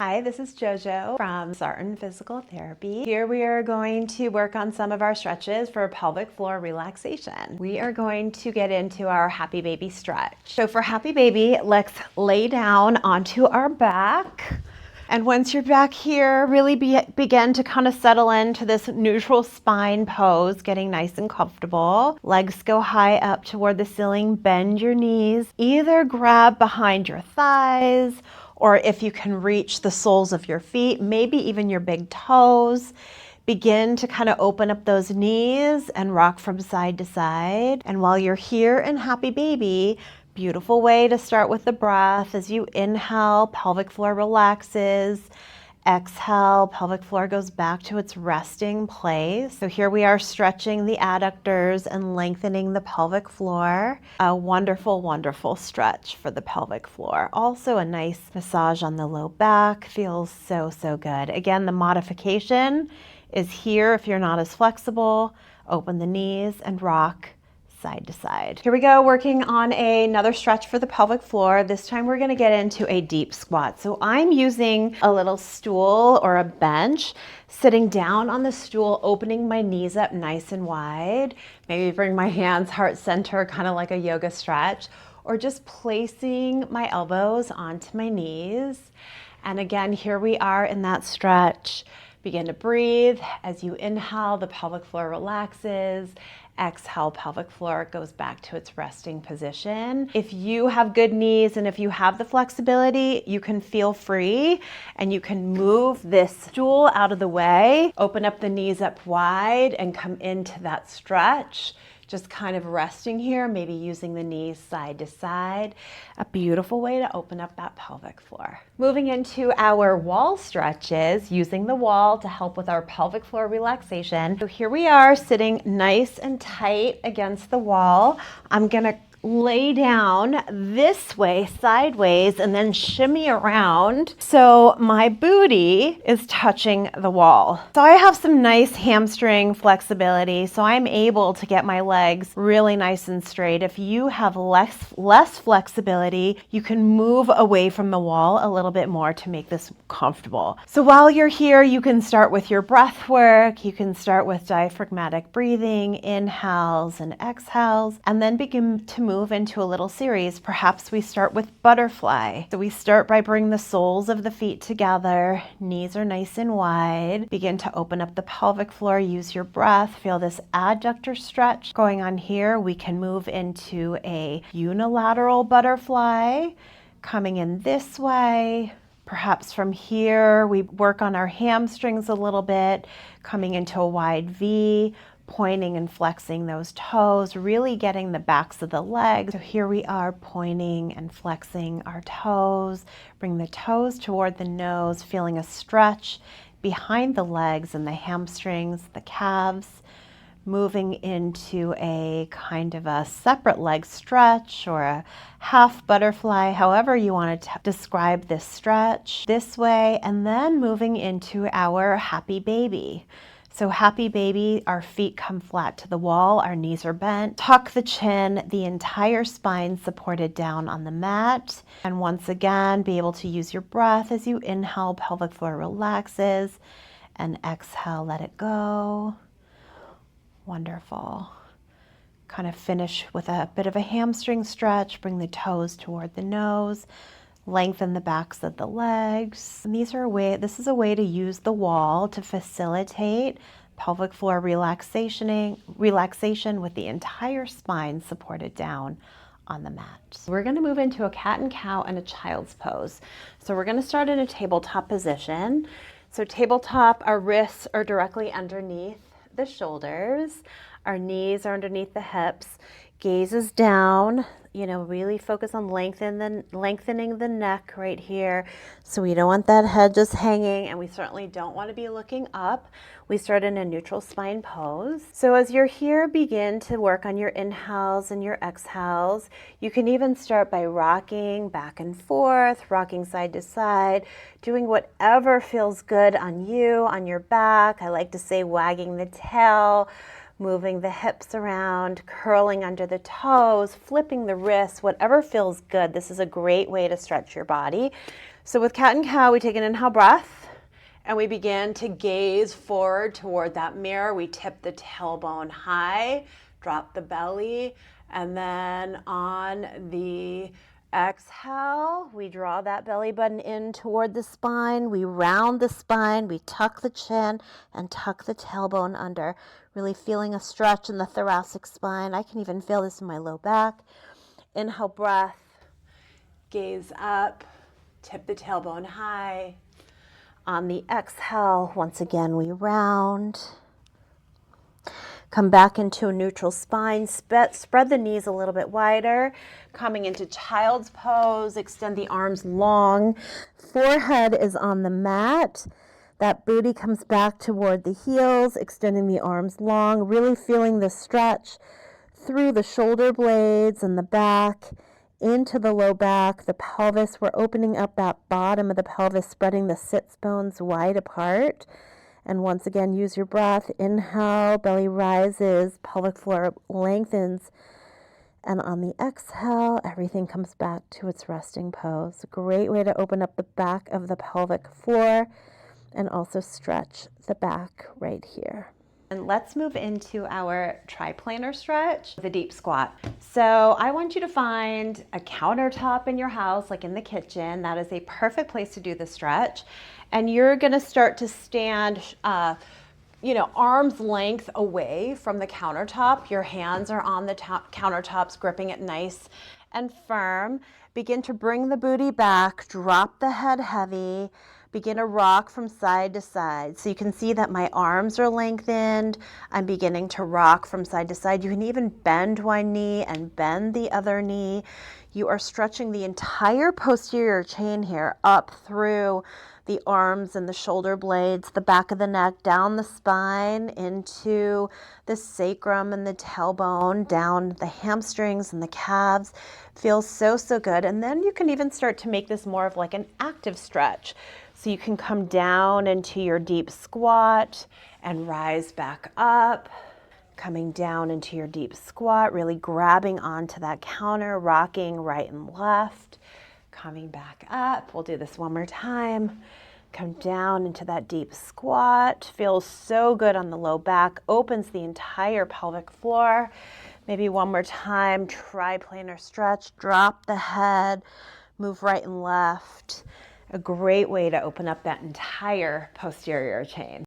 Hi, this is JoJo from Sarton Physical Therapy. Here we are going to work on some of our stretches for pelvic floor relaxation. We are going to get into our happy baby stretch. So for happy baby, let's lay down onto our back. And once you're back here, really begin to kind of settle into this neutral spine pose, getting nice and comfortable. Legs go high up toward the ceiling, bend your knees. Either grab behind your thighs, or if you can reach the soles of your feet, maybe even your big toes. Begin to kind of open up those knees and rock from side to side. And while you're here in happy baby, beautiful way to start with the breath. As you inhale, pelvic floor relaxes. Exhale, pelvic floor goes back to its resting place. So here we are stretching the adductors and lengthening the pelvic floor. A wonderful, wonderful stretch for the pelvic floor. Also a nice massage on the low back. Feels so, so good. Again, the modification is here. If you're not as flexible, open the knees and rock side to side. Here we go, working on another stretch for the pelvic floor. This time we're gonna get into a deep squat. So I'm using a little stool or a bench, sitting down on the stool, opening my knees up nice and wide. Maybe bring my hands heart center, kind of like a yoga stretch, or just placing my elbows onto my knees. And again, here we are in that stretch. Begin to breathe. As you inhale, the pelvic floor relaxes. Exhale, pelvic floor goes back to its resting position. If you have good knees and if you have the flexibility, you can feel free and you can move this stool out of the way, open up the knees up wide and come into that stretch. Just kind of resting here, maybe using the knees side to side. A beautiful way to open up that pelvic floor. Moving into our wall stretches, using the wall to help with our pelvic floor relaxation. So here we are sitting nice and tight against the wall. I'm gonna lay down this way sideways and then shimmy around so my booty is touching the wall. So I have some nice hamstring flexibility, so I'm able to get my legs really nice and straight. If you have less flexibility, you can move away from the wall a little bit more to make this comfortable. So while you're here, you can start with your breath work. You can start with diaphragmatic breathing, inhales and exhales, and then begin to move into a little series. Perhaps we start with butterfly. So we start by bringing the soles of the feet together. Knees are nice and wide. Begin to open up the pelvic floor. Use your breath. Feel this adductor stretch going on here. We can move into a unilateral butterfly, coming in this way. Perhaps from here, we work on our hamstrings a little bit, coming into a wide V, pointing and flexing those toes, really getting the backs of the legs. So here we are pointing and flexing our toes. Bring the toes toward the nose, feeling a stretch behind the legs and the hamstrings, the calves. Moving into a kind of a separate leg stretch or a half butterfly, however you want to describe this stretch, this way, and then moving into our happy baby. So happy baby, our feet come flat to the wall, our knees are bent, tuck the chin, the entire spine supported down on the mat. And once again, be able to use your breath as you inhale, pelvic floor relaxes, and exhale, let it go. Wonderful. Kind of finish with a bit of a hamstring stretch, bring the toes toward the nose, lengthen the backs of the legs. And this is a way to use the wall to facilitate pelvic floor relaxation with the entire spine supported down on the mat. So we're going to move into a cat and cow and a child's pose. So we're going to start in a tabletop position. So tabletop, our wrists are directly underneath the shoulders. Our knees are underneath the hips. Gaze is down. Really focus on lengthening the neck right here. So we don't want that head just hanging, and we certainly don't want to be looking up. We start in a neutral spine pose. So as you're here, begin to work on your inhales and your exhales. You can even start by rocking back and forth, rocking side to side, doing whatever feels good on you, on your back. I like to say wagging the tail, moving the hips around, curling under the toes, flipping the wrists, whatever feels good. This is a great way to stretch your body. So with cat and cow, we take an inhale breath and we begin to gaze forward toward that mirror. We tip the tailbone high, drop the belly, and then on the exhale, we draw that belly button in toward the spine. We round the spine, we tuck the chin and tuck the tailbone under, really feeling a stretch in the thoracic spine. I can even feel this in my low back. Inhale breath, gaze up, tip the tailbone high. On the exhale, once again, we round. Come back into a neutral spine. Spread the knees a little bit wider. Coming into child's pose. Extend the arms long. Forehead is on the mat. That booty comes back toward the heels, extending the arms long, really feeling the stretch through the shoulder blades and the back, into the low back, the pelvis. We're opening up that bottom of the pelvis, spreading the sits bones wide apart. And once again, use your breath. Inhale, belly rises, pelvic floor lengthens. And on the exhale, everything comes back to its resting pose. Great way to open up the back of the pelvic floor and also stretch the back right here. And let's move into our triplanar stretch, the deep squat. So I want you to find a countertop in your house, like in the kitchen. That is a perfect place to do the stretch. And you're gonna start to stand, arm's length away from the countertop. Your hands are on the countertops, gripping it nice and firm. Begin to bring the booty back, drop the head heavy. Begin to rock from side to side. So you can see that my arms are lengthened. I'm beginning to rock from side to side. You can even bend one knee and bend the other knee. You are stretching the entire posterior chain here up through the arms and the shoulder blades, the back of the neck, down the spine, into the sacrum and the tailbone, down the hamstrings and the calves. Feels so, so good. And then you can even start to make this more of like an active stretch. So you can come down into your deep squat and rise back up. Coming down into your deep squat, really grabbing onto that counter, rocking right and left. Coming back up. We'll do this one more time. Come down into that deep squat. Feels so good on the low back. Opens the entire pelvic floor. Maybe one more time. Triplanar stretch. Drop the head. Move right and left. A great way to open up that entire posterior chain.